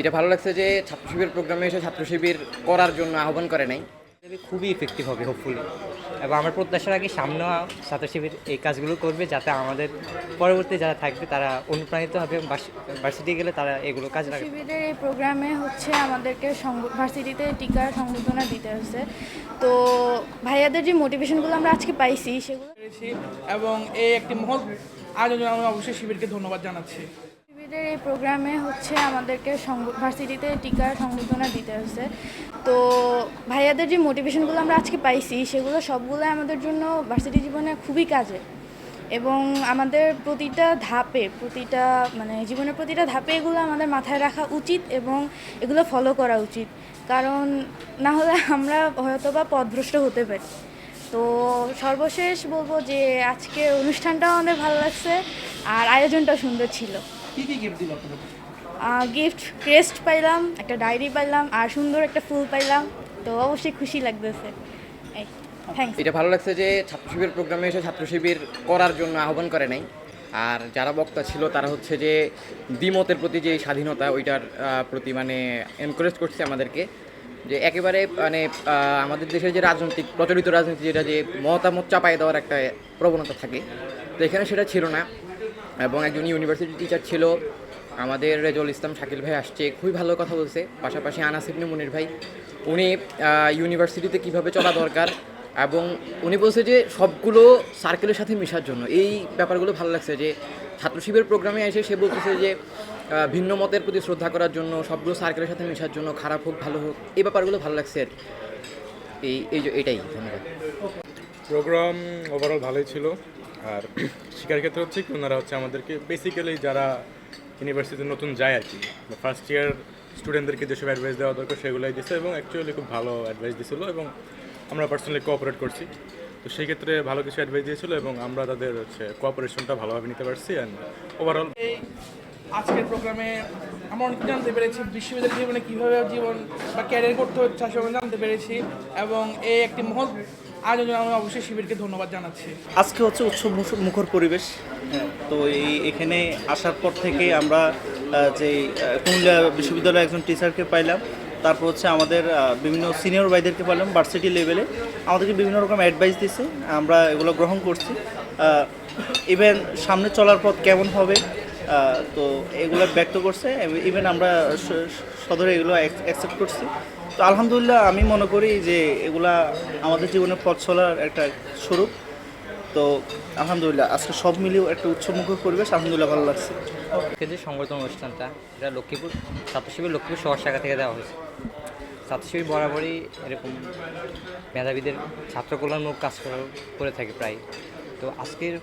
এটা ভালো লাগছে যে ছাত্র শিবির প্রোগ্রামে এসে ছাত্র শিবির করার জন্য আহ্বান করে নাই। খুবই ইফেক্টিভ হবে হোপফুলি, এবং আমার প্রত্যাশা রাখি সামনেও ছাত্র শিবির এই কাজগুলো করবে, যাতে আমাদের পরবর্তী যারা থাকবে তারা অনুপ্রাণিত হবে এবং ভার্সিটি গেলে তারা এগুলো কাজে লাগাবে। শিবিরের এই প্রোগ্রামে আমাদেরকে ভার্সিটিতে টিকার সংবর্ধনা দিতে হচ্ছে। তো ভাইয়াদের যে মোটিভেশনগুলো আমরা আজকে পাইছি সেগুলো এবং এই একটি মহৎ আয়োজন আমি অবশ্যই শিবিরকে ধন্যবাদ জানাচ্ছি। শিবিরের এই প্রোগ্রামে আমাদেরকে ভার্সিটিতে টিকার সংবর্ধনা দিতে হচ্ছে। তো ভাইয়াদের যে মোটিভেশনগুলো আমরা আজকে পাইছি সেগুলো সবগুলোই আমাদের জন্য ভার্সিটি জীবনে খুবই কাজে, এবং আমাদের জীবনের প্রতিটা ধাপে এগুলো আমাদের মাথায় রাখা উচিত এবং এগুলো ফলো করা উচিত, কারণ না হলে আমরা হয়তো বা পথভ্রষ্ট হতে পারি। তো সর্বশেষ বলবো যে আজকের অনুষ্ঠানটাও আমাদের ভালো লাগছে আর আয়োজনটাও সুন্দর ছিল। কি কি গিফট দিল আপনাদের? গিফট ক্রেস্ট পাইলাম, একটা ডায়েরি পাইলাম, আর সুন্দর একটা ফুল পাইলাম। তো অবশ্যই খুশি লাগতেছে। থ্যাংকস। এটা ভালো লাগছে যে ছাত্র শিবির প্রোগ্রামে এসে ছাত্র শিবির করার জন্য আহ্বান করে নাই। আর যারা বক্তা ছিল তারা হচ্ছে যে দ্বিমতের প্রতি যে স্বাধীনতা ওইটার প্রতি মানে এনকারেজ করছে আমাদেরকে, যে একেবারে মানে আমাদের দেশের যে রাজনৈতিক প্রচলিত রাজনীতি যেটা যে মতামত চাপাই দেওয়ার একটা প্রবণতা থাকে, তো এখানে সেটা ছিল না। এবং একজন ইউনিভার্সিটি টিচার ছিল আমাদের রেজল ইসলাম শাকিল ভাই, আসছে খুবই ভালো কথা বলছে। পাশাপাশি আনাস ইবনে মুনির ভাই, উনি ইউনিভার্সিটিতে কীভাবে চলা দরকার, এবং উনি বলছে যে সবগুলো সার্কেলের সাথে মেশার জন্য। এই ব্যাপারগুলো ভালো লাগছে যে ছাত্র শিবির প্রোগ্রামে এসে সে বলতেছে যে ভিন্ন মতের প্রতি শ্রদ্ধা করার জন্য, সবগুলো সার্কেলের সাথে মেশার জন্য, খারাপ হোক ভালো হোক, এই ব্যাপারগুলো ভালো লাগছে আর এটাই। ধন্যবাদ। প্রোগ্রাম ওভারঅল ভালোই ছিল। আর শিক্ষার ক্ষেত্রে হচ্ছে কি, ওনারা হচ্ছে আমাদেরকে বেসিক্যালি যারা ইউনিভার্সিটিতে নতুন যায় আর কি, ফার্স্ট ইয়ার স্টুডেন্টদেরকে যেসব অ্যাডভাইস দেওয়া দরকার সেগুলোই দিচ্ছে, এবং অ্যাকচুয়ালি খুব ভালো অ্যাডভাইস দিয়েছিলো, এবং আমরা পার্সোনালি কোঅপারেট করছি। তো সেই ক্ষেত্রে ভালো কিছু অ্যাডভাইস দিয়েছিলো, এবং আমরা তাদের হচ্ছে কোঅপারেশনটা ভালোভাবে নিতে পারছি। অ্যান্ড ওভারঅল এই আজকের প্রোগ্রামে আমরা অনেক জানতে পেরেছি বিশ্ববিদ্যালয় জীবনে কীভাবে জীবন বা ক্যারিয়ার করতে হচ্ছে সেগুলো জানতে পেরেছি, এবং এই একটি মহৎ আয়োজন আমি অবশ্যই শিবিরকে ধন্যবাদ জানাচ্ছি। আজকে হচ্ছে উৎসব মুখর পরিবেশ। তো এখানে আসার পর থেকে আমরা যে কুমিল্লা বিশ্ববিদ্যালয়ে একজন টিচারকে পাইলাম, তারপর হচ্ছে আমাদের বিভিন্ন সিনিয়র ভাইদেরকে পাইলাম ভার্সিটি লেভেলে, আমাদেরকে বিভিন্ন রকম অ্যাডভাইস দিছে, আমরা এগুলো গ্রহণ করছি। ইভেন সামনে চলার পথ কেমন হবে তো এগুলো ব্যক্ত করছে, ইভেন আমরা সদরে এগুলো অ্যাকসেপ্ট করছি। তো আলহামদুলিল্লাহ আমি মনে করি যে এগুলা আমাদের জীবনের পথ চলার একটা স্বরূপ। তো আলহামদুলিল্লাহ আজকে সব মিলিয়েও একটা উৎসবমুখর পরিবেশ, আলহামদুলিল্লাহ ভালো লাগছে। যে সংবর্ধনা অনুষ্ঠানটা, এটা লক্ষ্মীপুর ছাত্র শিবির লক্ষ্মীপুর শহর শাখা থেকে দেওয়া হয়েছে। ছাত্র শিবির বরাবরই এরকম মেধাবীদের ছাত্র কল্যাণমূলক কাজ করে থাকে প্রায়। তো আজকের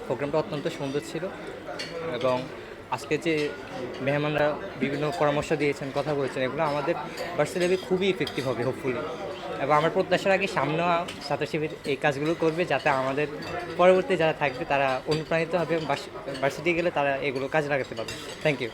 প্রোগ্রামটা অত্যন্ত সুন্দর ছিল, এবং আজকে যে মেহমানরা বিভিন্ন পরামর্শ দিয়েছেন, কথা বলেছেন, এগুলো আমাদের ভার্সিটি খুবই ইফেক্টিভ হবে হোপফুলি, এবং আমার প্রত্যাশা রাখি সামনেও ছাত্র শিবির এই কাজগুলো করবে, যাতে আমাদের পরবর্তী যারা থাকবে তারা অনুপ্রাণিত হবে এবং ভার্সিটি গেলে তারা এগুলো কাজে লাগাতে পারবে। Thank you.